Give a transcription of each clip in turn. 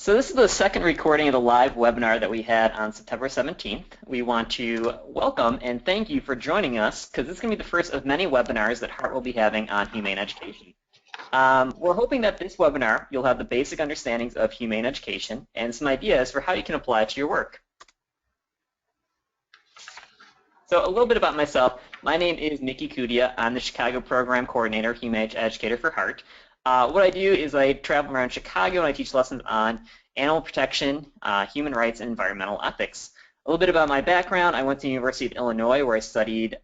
So this is the second recording of the live webinar that we had on September 17th. We want to welcome and thank you for joining us because this is going to be the first of many webinars that HEART will be having on humane education. We're hoping that this webinar you'll have the basic understandings of humane education and some ideas for how you can apply it to your work. So a little bit about myself. My name is Mickey Kudia. I'm the Chicago Program Coordinator, Humane Educator for HEART. What I do is I travel around Chicago and I teach lessons on animal protection, human rights, and environmental ethics. A little bit about my background. I went to the University of Illinois where I studied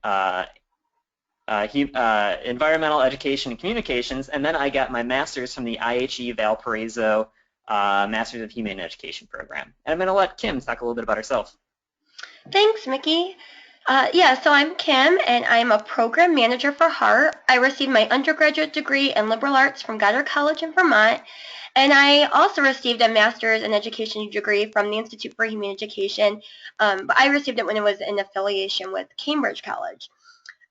environmental education and communications, and then I got my master's from the IHE Valparaiso Masters of Humane Education program. And I'm going to let Kim talk a little bit about herself. Thanks, Mickey. So I'm Kim, and I'm a program manager for HEART. I received my undergraduate degree in liberal arts from Goddard College in Vermont, and I also received a master's in education degree from the Institute for Humane Education, but I received it when it was in affiliation with Cambridge College.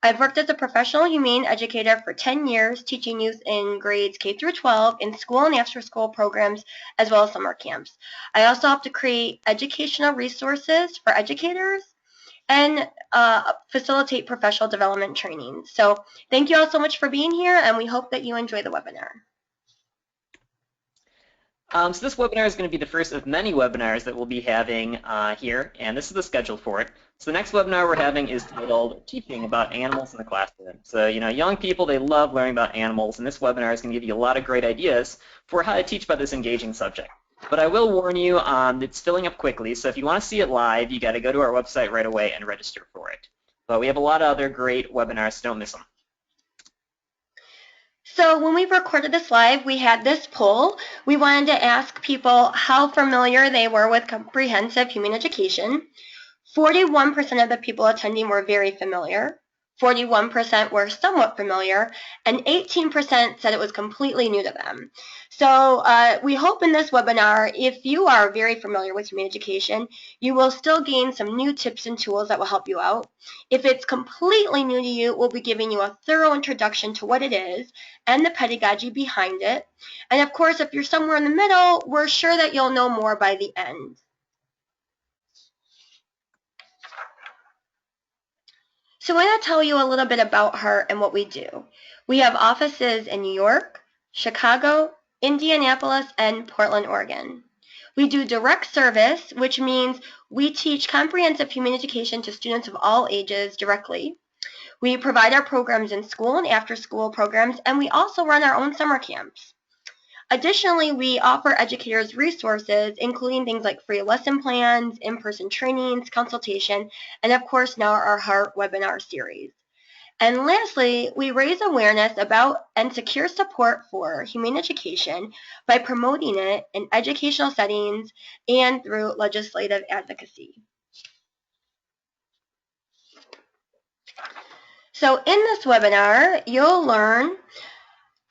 I've worked as a professional humane educator for 10 years, teaching youth in grades K through 12 in school and after-school programs, as well as summer camps. I also help to create educational resources for educators and facilitate professional development training. So thank you all so much for being here, and we hope that you enjoy the webinar. So this webinar is going to be the first of many webinars that we'll be having here, and this is the schedule for it. So the next webinar we're having is titled Teaching About Animals in the Classroom. So, young people, they love learning about animals, and this webinar is going to give you a lot of great ideas for how to teach about this engaging subject. But I will warn you, it's filling up quickly, so if you want to see it live, you got to go to our website right away and register for it. But we have a lot of other great webinars, so don't miss them. So when we recorded this live, we had this poll. We wanted to ask people how familiar they were with comprehensive humane education. 41% of the people attending were very familiar. 41% were somewhat familiar, and 18% said it was completely new to them. So we hope in this webinar, if you are very familiar with humane education, you will still gain some new tips and tools that will help you out. If it's completely new to you, we'll be giving you a thorough introduction to what it is and the pedagogy behind it. And of course, if you're somewhere in the middle, we're sure that you'll know more by the end. So I want to tell you a little bit about HEART and what we do. We have offices in New York, Chicago, Indianapolis, and Portland, Oregon. We do direct service, which means we teach comprehensive humane education to students of all ages directly. We provide our programs in school and after-school programs, and we also run our own summer camps. Additionally, we offer educators resources, including things like free lesson plans, in-person trainings, consultation, and of course now our HEART webinar series. And lastly, we raise awareness about and secure support for humane education by promoting it in educational settings and through legislative advocacy. So in this webinar, you'll learn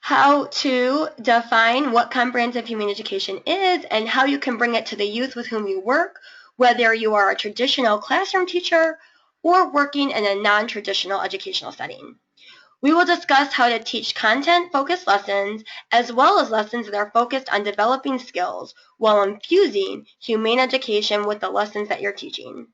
how to define what comprehensive humane education is and how you can bring it to the youth with whom you work, whether you are a traditional classroom teacher or working in a non-traditional educational setting. We will discuss how to teach content-focused lessons as well as lessons that are focused on developing skills while infusing humane education with the lessons that you're teaching.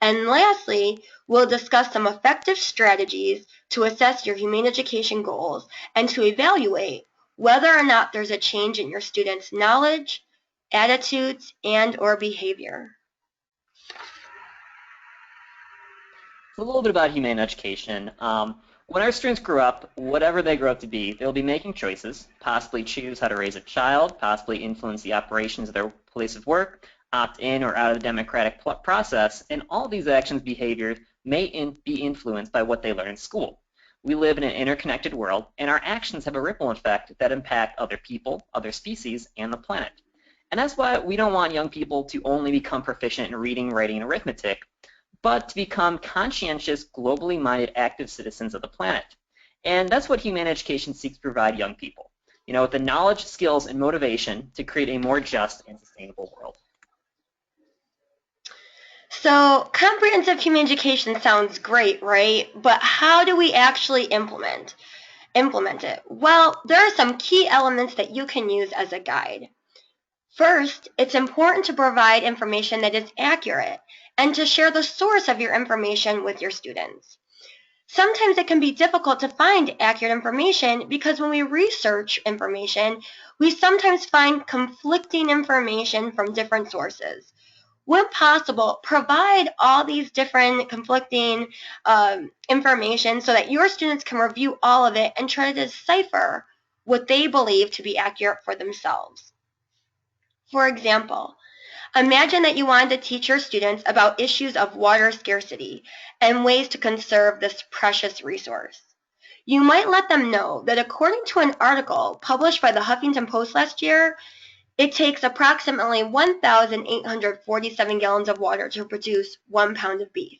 And lastly, we'll discuss some effective strategies to assess your humane education goals and to evaluate whether or not there's a change in your students' knowledge, attitudes, and or behavior. So a little bit about humane education. When our students grow up, whatever they grow up to be, they'll be making choices, possibly choose how to raise a child, possibly influence the operations of their place of work, opt in or out of the democratic process, and all these actions behaviors may be influenced by what they learn in school. We live in an interconnected world, and our actions have a ripple effect that impact other people, other species, and the planet. And that's why we don't want young people to only become proficient in reading, writing, and arithmetic, but to become conscientious, globally minded, active citizens of the planet. And that's what humane education seeks to provide young people, with the knowledge, skills, and motivation to create a more just and sustainable world. So comprehensive humane education sounds great, right? But how do we actually implement it? Well, there are some key elements that you can use as a guide. First, it's important to provide information that is accurate and to share the source of your information with your students. Sometimes it can be difficult to find accurate information because when we research information, we sometimes find conflicting information from different sources. When possible, provide all these different conflicting information so that your students can review all of it and try to decipher what they believe to be accurate for themselves. For example, imagine that you wanted to teach your students about issues of water scarcity and ways to conserve this precious resource. You might let them know that according to an article published by the Huffington Post last year, it takes approximately 1,847 gallons of water to produce 1 pound of beef.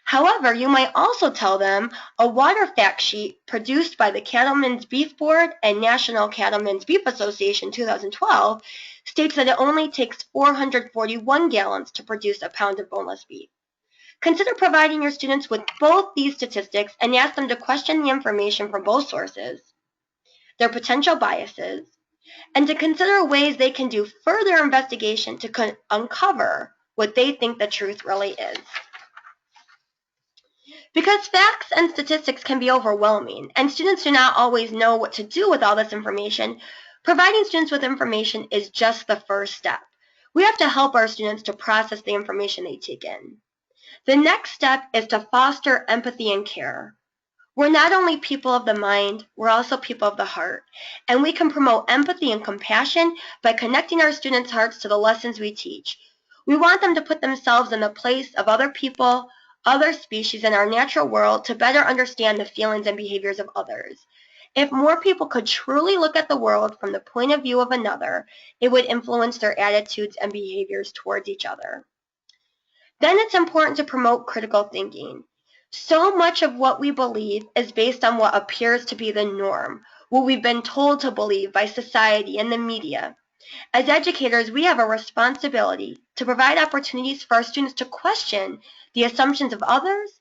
However, you might also tell them a water fact sheet produced by the Cattlemen's Beef Board and National Cattlemen's Beef Association 2012 states that it only takes 441 gallons to produce a pound of boneless beef. Consider providing your students with both these statistics and ask them to question the information from both sources, their potential biases, and to consider ways they can do further investigation to uncover what they think the truth really is. Because facts and statistics can be overwhelming, and students do not always know what to do with all this information, providing students with information is just the first step. We have to help our students to process the information they take in. The next step is to foster empathy and care. We're not only people of the mind, we're also people of the heart, and we can promote empathy and compassion by connecting our students' hearts to the lessons we teach. We want them to put themselves in the place of other people, other species in our natural world to better understand the feelings and behaviors of others. If more people could truly look at the world from the point of view of another, it would influence their attitudes and behaviors towards each other. Then it's important to promote critical thinking. So much of what we believe is based on what appears to be the norm, what we've been told to believe by society and the media. As educators, we have a responsibility to provide opportunities for our students to question the assumptions of others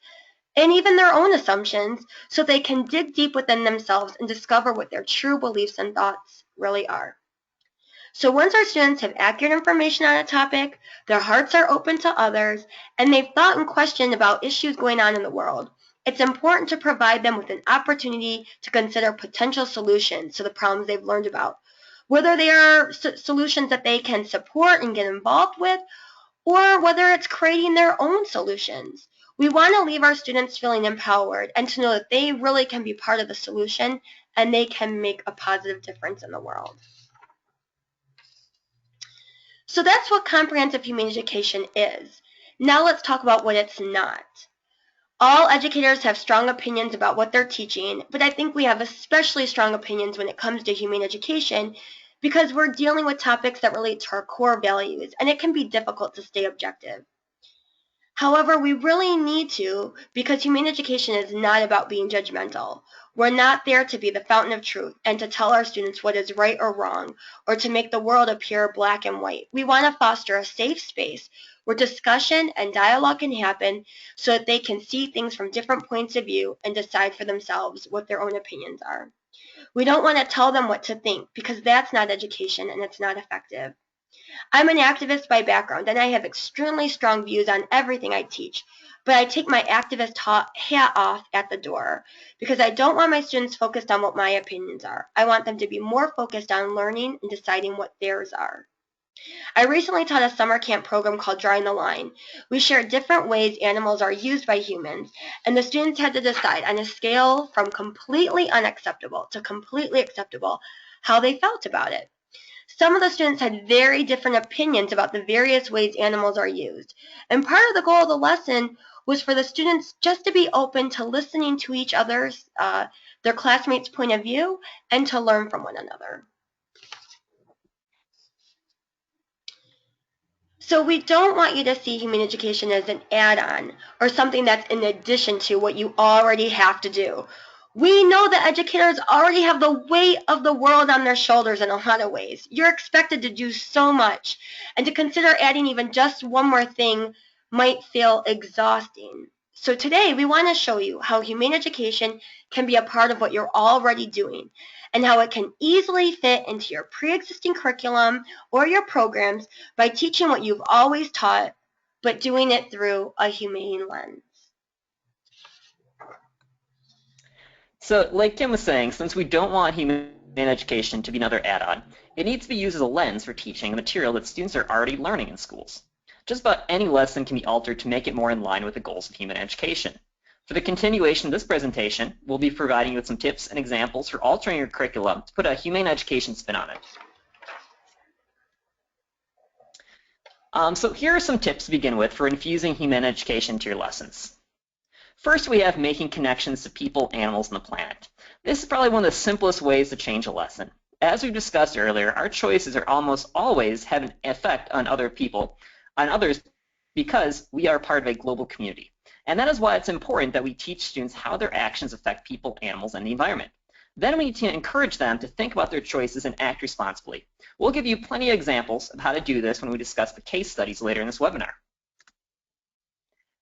and even their own assumptions so they can dig deep within themselves and discover what their true beliefs and thoughts really are. So once our students have accurate information on a topic, their hearts are open to others, and they've thought and questioned about issues going on in the world, it's important to provide them with an opportunity to consider potential solutions to the problems they've learned about, whether they are solutions that they can support and get involved with, or whether it's creating their own solutions. We want to leave our students feeling empowered and to know that they really can be part of the solution and they can make a positive difference in the world. So that's what comprehensive humane education is. Now let's talk about what it's not. All educators have strong opinions about what they're teaching, but I think we have especially strong opinions when it comes to humane education because we're dealing with topics that relate to our core values, and it can be difficult to stay objective. However, we really need to because humane education is not about being judgmental. We're not there to be the fountain of truth and to tell our students what is right or wrong or to make the world appear black and white. We want to foster a safe space where discussion and dialogue can happen so that they can see things from different points of view and decide for themselves what their own opinions are. We don't want to tell them what to think because that's not education and it's not effective. I'm an activist by background, and I have extremely strong views on everything I teach, but I take my activist hat off at the door because I don't want my students focused on what my opinions are. I want them to be more focused on learning and deciding what theirs are. I recently taught a summer camp program called Drawing the Line. We shared different ways animals are used by humans, and the students had to decide on a scale from completely unacceptable to completely acceptable how they felt about it. Some of the students had very different opinions about the various ways animals are used, and part of the goal of the lesson was for the students just to be open to listening to each other's, their classmates' point of view, and to learn from one another. So we don't want you to see humane education as an add-on or something that's in addition to what you already have to do. We know that educators already have the weight of the world on their shoulders in a lot of ways. You're expected to do so much, and to consider adding even just one more thing might feel exhausting. So today we want to show you how humane education can be a part of what you're already doing, and how it can easily fit into your pre-existing curriculum or your programs by teaching what you've always taught, but doing it through a humane lens. So, like Kim was saying, since we don't want humane education to be another add-on, it needs to be used as a lens for teaching the material that students are already learning in schools. Just about any lesson can be altered to make it more in line with the goals of human education. For the continuation of this presentation, we'll be providing you with some tips and examples for altering your curriculum to put a humane education spin on it. So here are some tips to begin with for infusing humane education into your lessons. First, we have making connections to people, animals, and the planet. This is probably one of the simplest ways to change a lesson. As we discussed earlier, our choices are almost always have an effect on other people, on others, because we are part of a global community. And that is why it's important that we teach students how their actions affect people, animals, and the environment. Then we need to encourage them to think about their choices and act responsibly. We'll give you plenty of examples of how to do this when we discuss the case studies later in this webinar.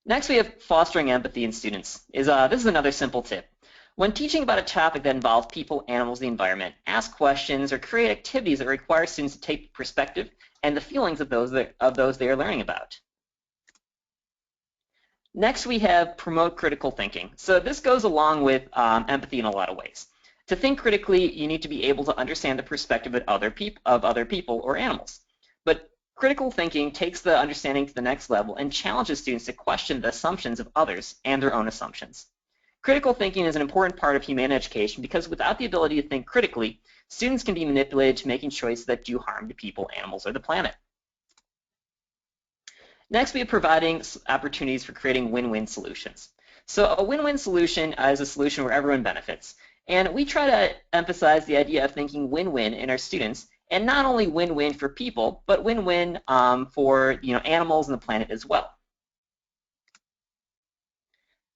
Next, we have fostering empathy in students. This is another simple tip. When teaching about a topic that involves people, animals, and the environment, ask questions or create activities that require students to take the perspective and the feelings of those they are learning about. Next, we have promote critical thinking. So this goes along with empathy in a lot of ways. To think critically, you need to be able to understand the perspective of other people or animals. But critical thinking takes the understanding to the next level and challenges students to question the assumptions of others and their own assumptions. Critical thinking is an important part of humane education because without the ability to think critically, students can be manipulated to making choices that do harm to people, animals, or the planet. Next, we are providing opportunities for creating win-win solutions. So a win-win solution is a solution where everyone benefits. And we try to emphasize the idea of thinking win-win in our students, and not only win-win for people, but win-win for animals and the planet as well.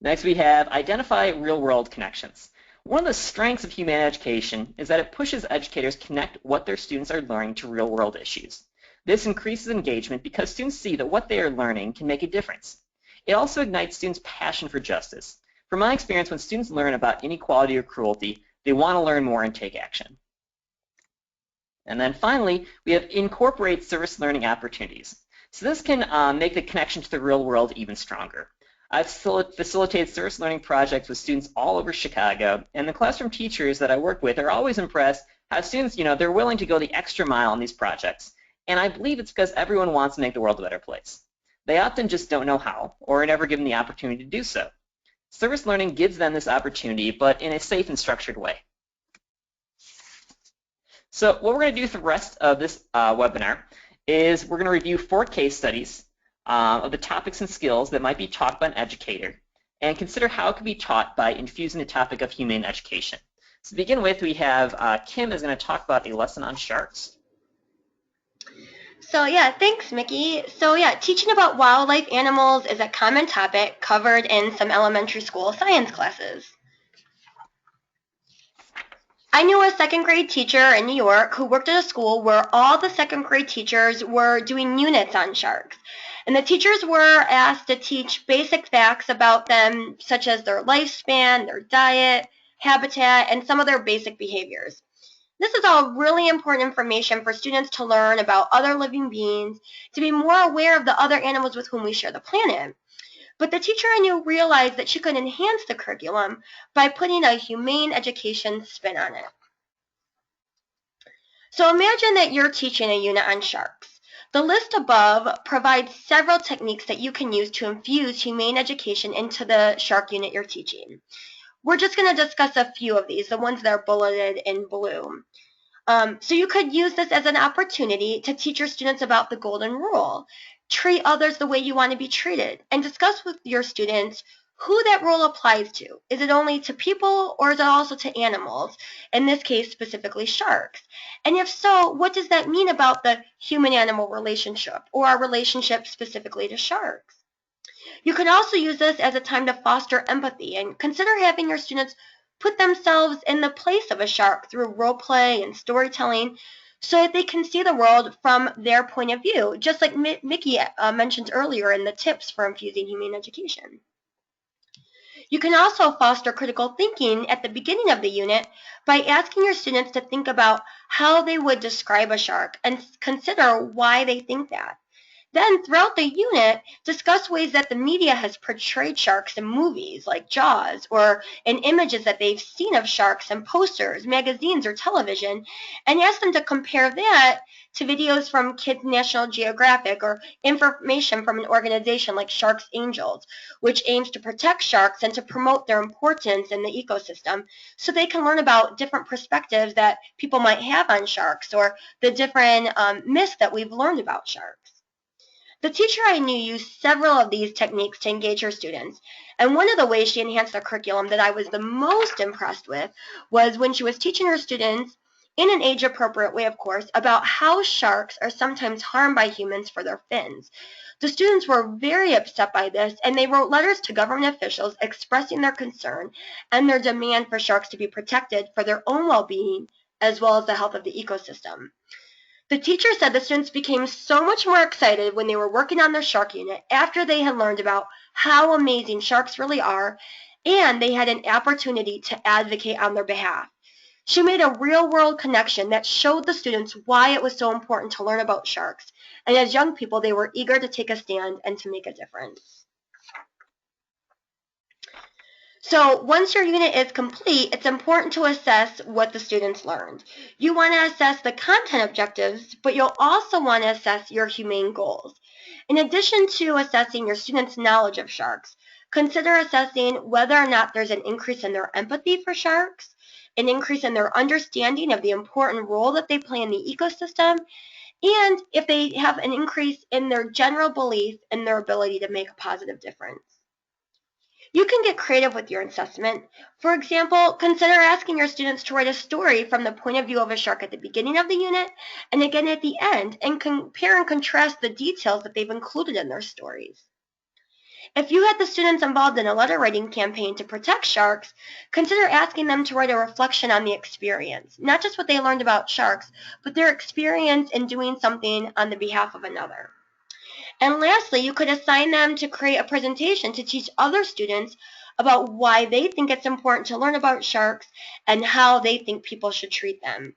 Next, we have identify real-world connections. One of the strengths of humane education is that it pushes educators to connect what their students are learning to real-world issues. This increases engagement because students see that what they are learning can make a difference. It also ignites students' passion for justice. From my experience, when students learn about inequality or cruelty, they want to learn more and take action. And then finally, we have incorporate service learning opportunities. So this can make the connection to the real world even stronger. I've facilitated service learning projects with students all over Chicago, and the classroom teachers that I work with are always impressed how students, they're willing to go the extra mile on these projects. And I believe it's because everyone wants to make the world a better place. They often just don't know how, or are never given the opportunity to do so. Service learning gives them this opportunity, but in a safe and structured way. So what we're going to do for the rest of this webinar is we're going to review 4 case studies of the topics and skills that might be taught by an educator and consider how it can be taught by infusing the topic of humane education. So to begin with, we have Kim is going to talk about a lesson on sharks. So yeah, thanks, Mickey. So yeah, teaching about wildlife animals is a common topic covered in some elementary school science classes. I knew a second grade teacher in New York who worked at a school where all the second grade teachers were doing units on sharks. And the teachers were asked to teach basic facts about them, such as their lifespan, their diet, habitat, and some of their basic behaviors. This is all really important information for students to learn about other living beings, to be more aware of the other animals with whom we share the planet. But the teacher I knew realized that she could enhance the curriculum by putting a humane education spin on it. So imagine that you're teaching a unit on sharks. The list above provides several techniques that you can use to infuse humane education into the shark unit you're teaching. We're just going to discuss a few of these, the ones that are bulleted in blue. So you could use this as an opportunity to teach your students about the golden rule. Treat others the way you want to be treated, and discuss with your students who that rule applies to. Is it only to people, or is it also to animals? In this case, specifically sharks. And if so, what does that mean about the human-animal relationship, or our relationship specifically to sharks? You can also use this as a time to foster empathy and consider having your students put themselves in the place of a shark through role play and storytelling so that they can see the world from their point of view, just like Mickey mentioned earlier in the tips for infusing humane education. You can also foster critical thinking at the beginning of the unit by asking your students to think about how they would describe a shark and consider why they think that. Then, throughout the unit, discuss ways that the media has portrayed sharks in movies like Jaws or in images that they've seen of sharks in posters, magazines, or television, and ask them to compare that to videos from Kids National Geographic or information from an organization like Sharks Angels, which aims to protect sharks and to promote their importance in the ecosystem so they can learn about different perspectives that people might have on sharks or the different myths that we've learned about sharks. The teacher I knew used several of these techniques to engage her students, and one of the ways she enhanced the curriculum that I was the most impressed with was when she was teaching her students, in an age-appropriate way of course, about how sharks are sometimes harmed by humans for their fins. The students were very upset by this, and they wrote letters to government officials expressing their concern and their demand for sharks to be protected for their own well-being as well as the health of the ecosystem. The teacher said the students became so much more excited when they were working on their shark unit after they had learned about how amazing sharks really are, and they had an opportunity to advocate on their behalf. She made a real-world connection that showed the students why it was so important to learn about sharks, and as young people they were eager to take a stand and to make a difference. So once your unit is complete, it's important to assess what the students learned. You want to assess the content objectives, but you'll also want to assess your humane goals. In addition to assessing your students' knowledge of sharks, consider assessing whether or not there's an increase in their empathy for sharks, an increase in their understanding of the important role that they play in the ecosystem, and if they have an increase in their general belief in their ability to make a positive difference. You can get creative with your assessment. For example, consider asking your students to write a story from the point of view of a shark at the beginning of the unit and again at the end, and compare and contrast the details that they've included in their stories. If you had the students involved in a letter writing campaign to protect sharks, consider asking them to write a reflection on the experience, not just what they learned about sharks, but their experience in doing something on the behalf of another. And lastly, you could assign them to create a presentation to teach other students about why they think it's important to learn about sharks and how they think people should treat them.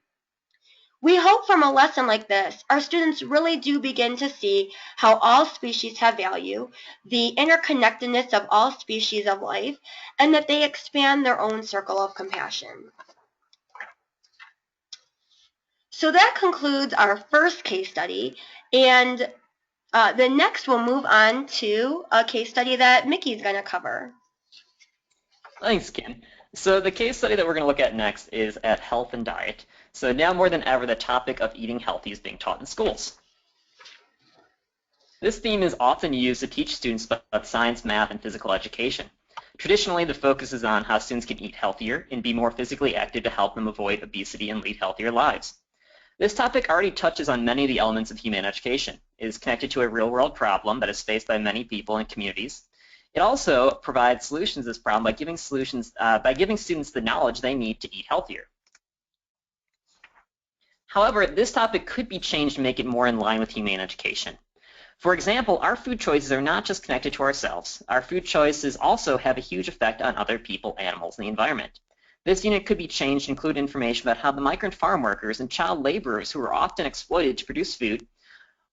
We hope from a lesson like this, our students really do begin to see how all species have value, the interconnectedness of all species of life, and that they expand their own circle of compassion. So that concludes our first case study, and the next we'll move on to a case study that Mickey's going to cover. Thanks, Kim. So the case study that we're going to look at next is at health and diet. So now more than ever, the topic of eating healthy is being taught in schools. This theme is often used to teach students about science, math, and physical education. Traditionally, the focus is on how students can eat healthier and be more physically active to help them avoid obesity and lead healthier lives. This topic already touches on many of the elements of humane education. It is connected to a real-world problem that is faced by many people and communities. It also provides solutions to this problem by giving students the knowledge they need to eat healthier. However, this topic could be changed to make it more in line with humane education. For example, our food choices are not just connected to ourselves. Our food choices also have a huge effect on other people, animals, and the environment. This unit could be changed to include information about how the migrant farm workers and child laborers who are often exploited to produce food,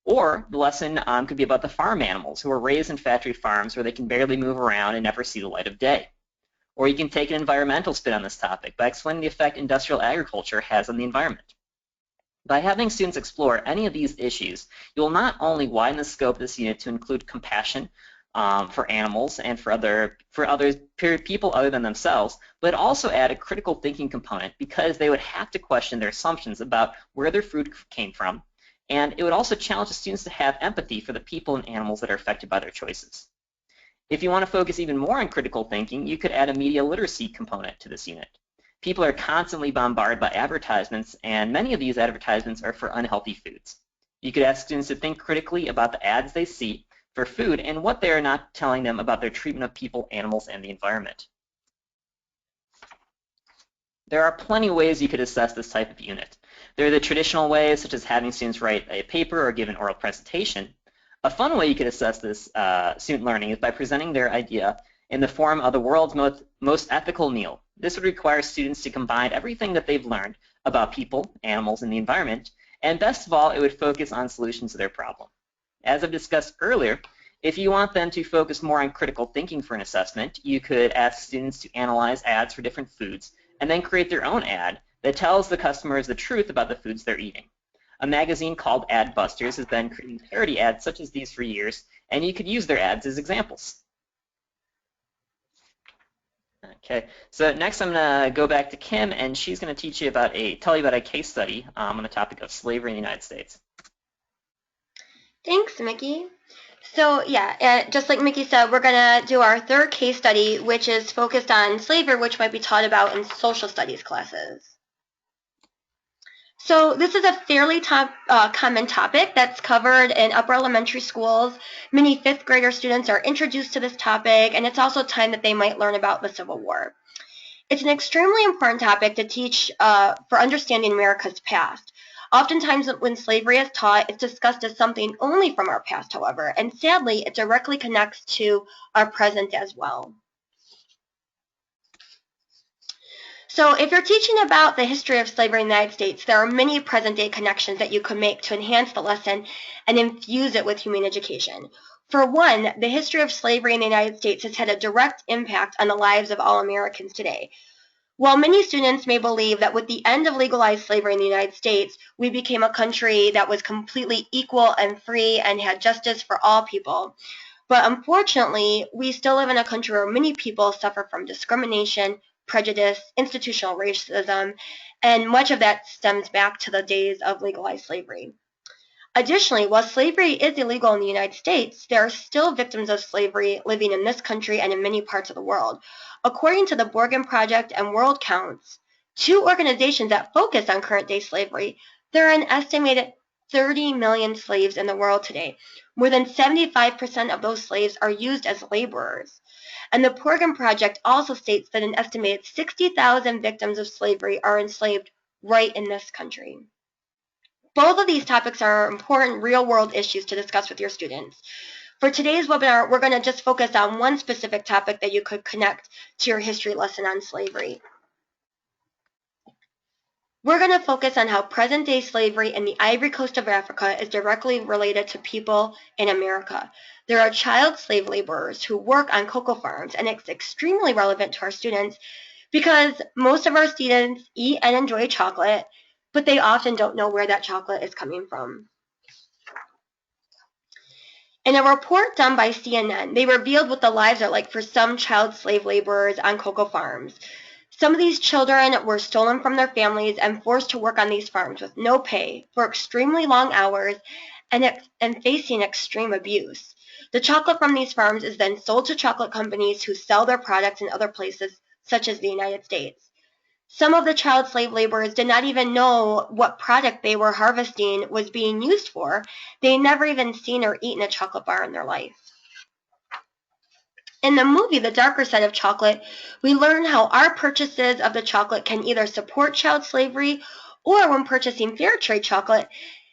or the lesson could be about the farm animals who are raised in factory farms where they can barely move around and never see the light of day. Or you can take an environmental spin on this topic by explaining the effect industrial agriculture has on the environment. By having students explore any of these issues, you will not only widen the scope of this unit to include compassion for animals and for people other than themselves, but also add a critical thinking component because they would have to question their assumptions about where their food came from, and it would also challenge the students to have empathy for the people and animals that are affected by their choices. If you want to focus even more on critical thinking, you could add a media literacy component to this unit. People are constantly bombarded by advertisements, and many of these advertisements are for unhealthy foods. You could ask students to think critically about the ads they see for food and what they are not telling them about their treatment of people, animals, and the environment. There are plenty of ways you could assess this type of unit. There are the traditional ways, such as having students write a paper or give an oral presentation. A fun way you could assess this student learning is by presenting their idea in the form of the world's most ethical meal. This would require students to combine everything that they've learned about people, animals, and the environment, and best of all, it would focus on solutions to their problem. As I've discussed earlier, if you want them to focus more on critical thinking for an assessment, you could ask students to analyze ads for different foods and then create their own ad that tells the customers the truth about the foods they're eating. A magazine called Adbusters has been creating parody ads such as these for years, and you could use their ads as examples. Okay, so next I'm going to go back to Kim, and she's going to tell you about a case study on the topic of slavery in the United States. Thanks, Mickey. So yeah, just like Mickey said, we're going to do our third case study, which is focused on slavery, which might be taught about in social studies classes. So this is a fairly common topic that's covered in upper elementary schools. Many fifth grader students are introduced to this topic, and it's also time that they might learn about the Civil War. It's an extremely important topic to teach for understanding America's past. Oftentimes when slavery is taught, it's discussed as something only from our past, however, and sadly, it directly connects to our present as well. So if you're teaching about the history of slavery in the United States, there are many present-day connections that you could make to enhance the lesson and infuse it with humane education. For one, the history of slavery in the United States has had a direct impact on the lives of all Americans today. While many students may believe that with the end of legalized slavery in the United States, we became a country that was completely equal and free and had justice for all people. But unfortunately, we still live in a country where many people suffer from discrimination, prejudice, institutional racism, and much of that stems back to the days of legalized slavery. Additionally, while slavery is illegal in the United States, there are still victims of slavery living in this country and in many parts of the world. According to the Borgen Project and World Counts, two organizations that focus on current-day slavery, there are an estimated 30 million slaves in the world today. More than 75% of those slaves are used as laborers. And the Borgen Project also states that an estimated 60,000 victims of slavery are enslaved right in this country. Both of these topics are important real-world issues to discuss with your students. For today's webinar, we're going to just focus on one specific topic that you could connect to your history lesson on slavery. We're going to focus on how present-day slavery in the Ivory Coast of Africa is directly related to people in America. There are child slave laborers who work on cocoa farms, and it's extremely relevant to our students because most of our students eat and enjoy chocolate, but they often don't know where that chocolate is coming from. In a report done by CNN, they revealed what the lives are like for some child slave laborers on cocoa farms. Some of these children were stolen from their families and forced to work on these farms with no pay for extremely long hours and facing extreme abuse. The chocolate from these farms is then sold to chocolate companies who sell their products in other places, such as the United States. Some of the child slave laborers did not even know what product they were harvesting was being used for. They never even seen or eaten a chocolate bar in their life. In the movie, The Darker Side of Chocolate, we learn how our purchases of the chocolate can either support child slavery, or when purchasing fair trade chocolate,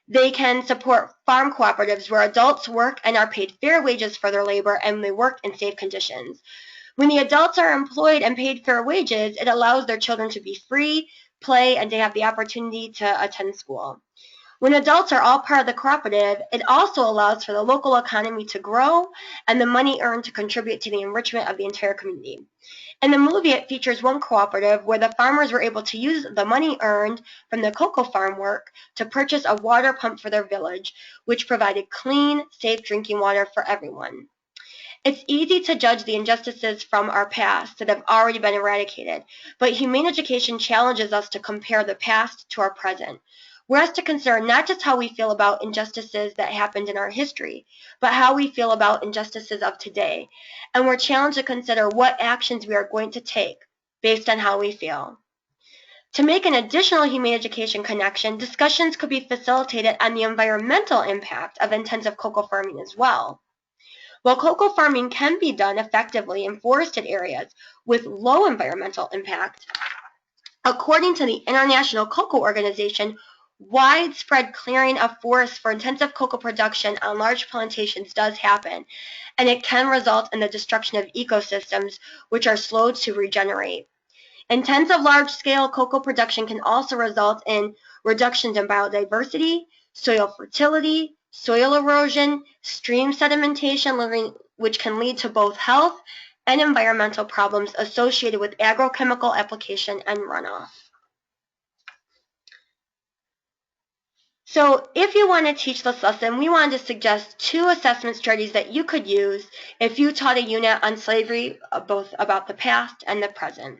they can support farm cooperatives where adults work and are paid fair wages for their labor and they work in safe conditions. When the adults are employed and paid fair wages, it allows their children to be free, play, and to have the opportunity to attend school. When adults are all part of the cooperative, it also allows for the local economy to grow and the money earned to contribute to the enrichment of the entire community. In the movie, it features one cooperative where the farmers were able to use the money earned from the cocoa farm work to purchase a water pump for their village, which provided clean, safe drinking water for everyone. It's easy to judge the injustices from our past that have already been eradicated, but humane education challenges us to compare the past to our present. We're asked to consider not just how we feel about injustices that happened in our history, but how we feel about injustices of today. And we're challenged to consider what actions we are going to take based on how we feel. To make an additional humane education connection, discussions could be facilitated on the environmental impact of intensive cocoa farming as well. While cocoa farming can be done effectively in forested areas with low environmental impact, according to the International Cocoa Organization, Widespread clearing of forests for intensive cocoa production on large plantations does happen, and it can result in the destruction of ecosystems, which are slow to regenerate. Intensive large-scale cocoa production can also result in reductions in biodiversity, soil fertility, soil erosion, stream sedimentation, which can lead to both health and environmental problems associated with agrochemical application and runoff. So if you want to teach this lesson, we wanted to suggest 2 assessment strategies that you could use if you taught a unit on slavery, both about the past and the present.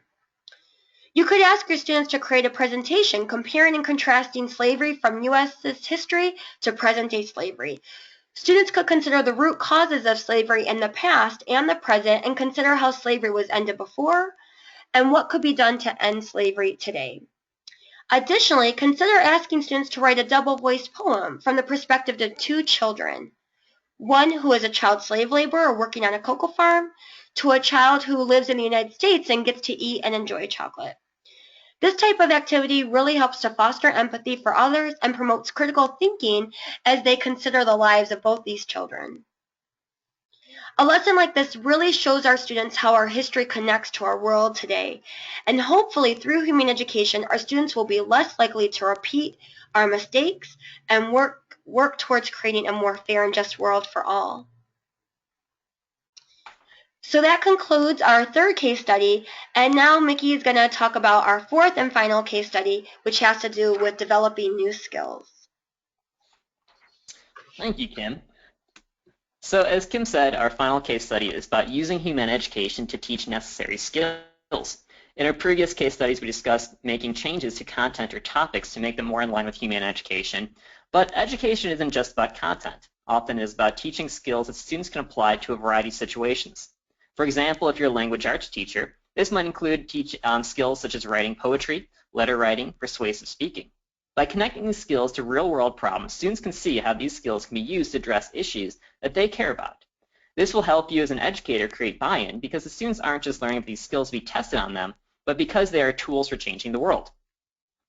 You could ask your students to create a presentation comparing and contrasting slavery from U.S.'s history to present-day slavery. Students could consider the root causes of slavery in the past and the present and consider how slavery was ended before and what could be done to end slavery today. Additionally, consider asking students to write a double-voiced poem from the perspective of 2 children, one who is a child slave laborer working on a cocoa farm to a child who lives in the United States and gets to eat and enjoy chocolate. This type of activity really helps to foster empathy for others and promotes critical thinking as they consider the lives of both these children. A lesson like this really shows our students how our history connects to our world today, and hopefully through humane education, our students will be less likely to repeat our mistakes and work towards creating a more fair and just world for all. So that concludes our 3rd case study, and now Mickey is going to talk about our 4th and final case study, which has to do with developing new skills. Thank you, Kim. So as Kim said, our final case study is about using humane education to teach necessary skills. In our previous case studies, we discussed making changes to content or topics to make them more in line with humane education. But education isn't just about content. Often it is about teaching skills that students can apply to a variety of situations. For example, if you're a language arts teacher, this might include skills such as writing poetry, letter writing, persuasive speaking. By connecting these skills to real-world problems, students can see how these skills can be used to address issues that they care about. This will help you as an educator create buy-in because the students aren't just learning these skills to be tested on them, but because they are tools for changing the world.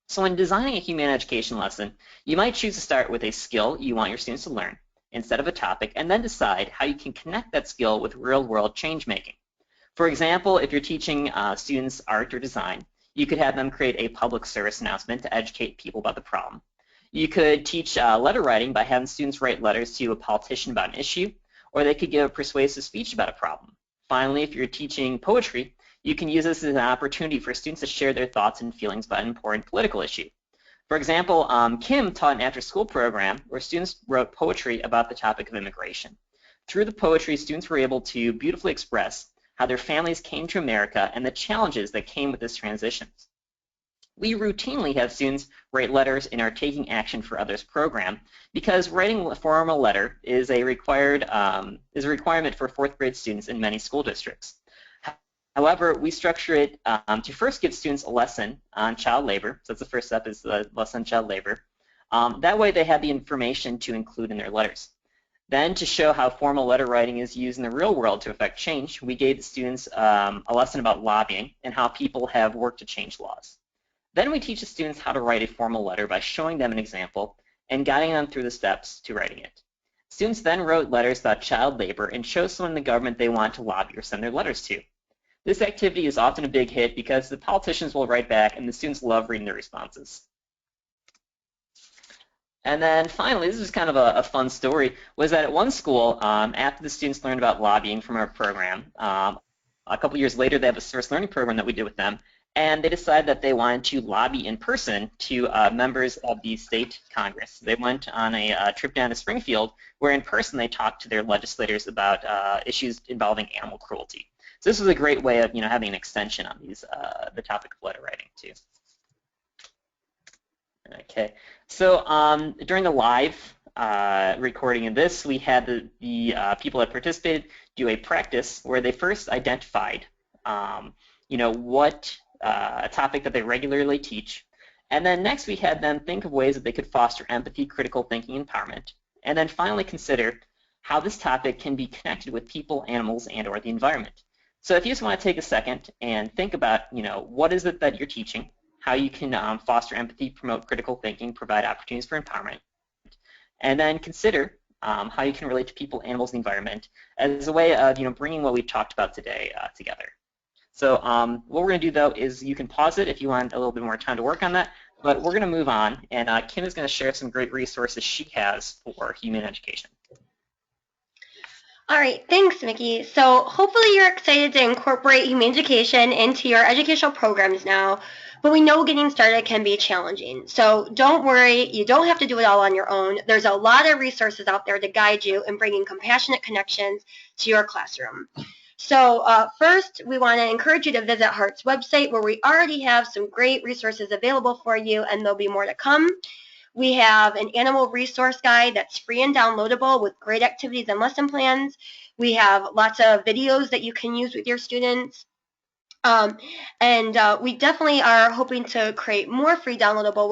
So when designing a humane education lesson, you might choose to start with a skill you want your students to learn instead of a topic, and then decide how you can connect that skill with real-world change-making. For example, if you're teaching students art or design, you could have them create a public service announcement to educate people about the problem. You could teach letter writing by having students write letters to a politician about an issue, or they could give a persuasive speech about a problem. Finally, if you're teaching poetry, you can use this as an opportunity for students to share their thoughts and feelings about an important political issue. For example, Kim taught an after-school program where students wrote poetry about the topic of immigration. Through the poetry, students were able to beautifully express how their families came to America and the challenges that came with this transition. We routinely have students write letters in our Taking Action for Others program because writing a formal letter is a requirement for 4th grade students in many school districts. However, we structure it to first give students a lesson on child labor. So that's the first step, is the lesson on child labor. That way they have the information to include in their letters. Then, to show how formal letter writing is used in the real world to affect change, we gave the students a lesson about lobbying and how people have worked to change laws. Then we teach the students how to write a formal letter by showing them an example and guiding them through the steps to writing it. Students then wrote letters about child labor and chose someone in the government they want to lobby or send their letters to. This activity is often a big hit because the politicians will write back and the students love reading their responses. And then finally, this is kind of a fun story, was that at one school, after the students learned about lobbying from our program, a couple years later they have a service learning program that we did with them, and they decided that they wanted to lobby in person to members of the state Congress. They went on a trip down to Springfield where in person they talked to their legislators about issues involving animal cruelty. So this was a great way of having an extension on these the topic of letter writing too. Okay, so during the live recording of this, we had the people that participated do a practice where they first identified, what topic that they regularly teach, and then next we had them think of ways that they could foster empathy, critical thinking, empowerment, and then finally consider how this topic can be connected with people, animals, and/or the environment. So if you just want to take a second and think about, what is it that you're teaching? how you can foster empathy, promote critical thinking, provide opportunities for empowerment, and then consider how you can relate to people, animals, and the environment as a way of bringing what we've talked about today together. So what we're going to do, though, is you can pause it if you want a little bit more time to work on that, but we're going to move on, and Kim is going to share some great resources she has for humane education. All right, thanks, Mickey. So hopefully you're excited to incorporate humane education into your educational programs now, but we know getting started can be challenging. So don't worry, you don't have to do it all on your own. There's a lot of resources out there to guide you in bringing compassionate connections to your classroom. So first, we want to encourage you to visit HEART's website, where we already have some great resources available for you, and there'll be more to come. We have an animal resource guide that's free and downloadable with great activities and lesson plans. We have lots of videos that you can use with your students. We definitely are hoping to create more free downloadable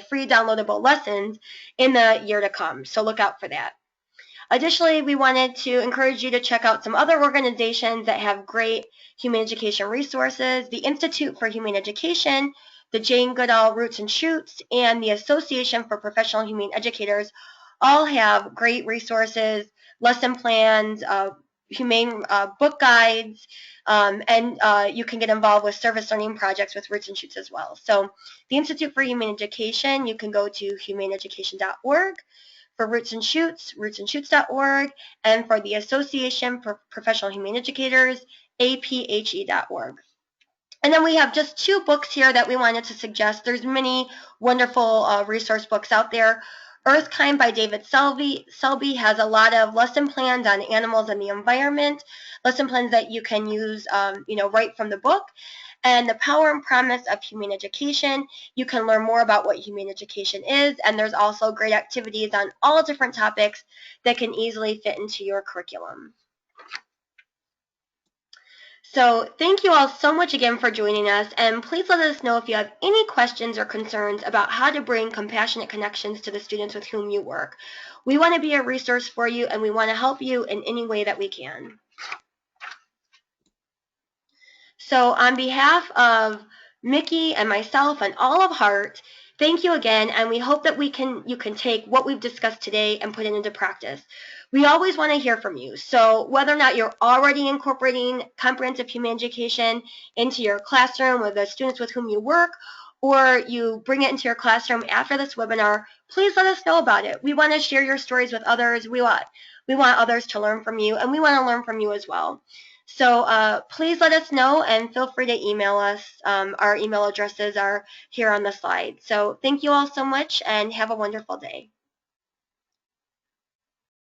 free downloadable lessons in the year to come. So look out for that. Additionally, we wanted to encourage you to check out some other organizations that have great humane education resources. The Institute for Humane Education, the Jane Goodall Roots and Shoots, and the Association for Professional Humane Educators all have great resources, lesson plans, humane book guides, and you can get involved with service learning projects with Roots and Shoots as well. So the Institute for Humane Education, you can go to humaneeducation.org. For Roots and Shoots, rootsandshoots.org, and for the Association for Professional Humane Educators, aphe.org. And then we have just 2 books here that we wanted to suggest. There's many wonderful resource books out there. Earthkind by David Selby has a lot of lesson plans on animals and the environment, lesson plans that you can use right from the book. And The Power and Promise of Humane Education, you can learn more about what humane education is, and there's also great activities on all different topics that can easily fit into your curriculum. So thank you all so much again for joining us, and please let us know if you have any questions or concerns about how to bring compassionate connections to the students with whom you work. We want to be a resource for you, and we want to help you in any way that we can. So on behalf of Mickey and myself and all of HEART, thank you again, and we hope that you can take what we've discussed today and put it into practice. We always want to hear from you, so whether or not you're already incorporating comprehensive humane education into your classroom with the students with whom you work, or you bring it into your classroom after this webinar, please let us know about it. We want to share your stories with others. We want others to learn from you, and we want to learn from you as well. So please let us know, and feel free to email us. Our email addresses are here on the slide. So thank you all so much, and have a wonderful day.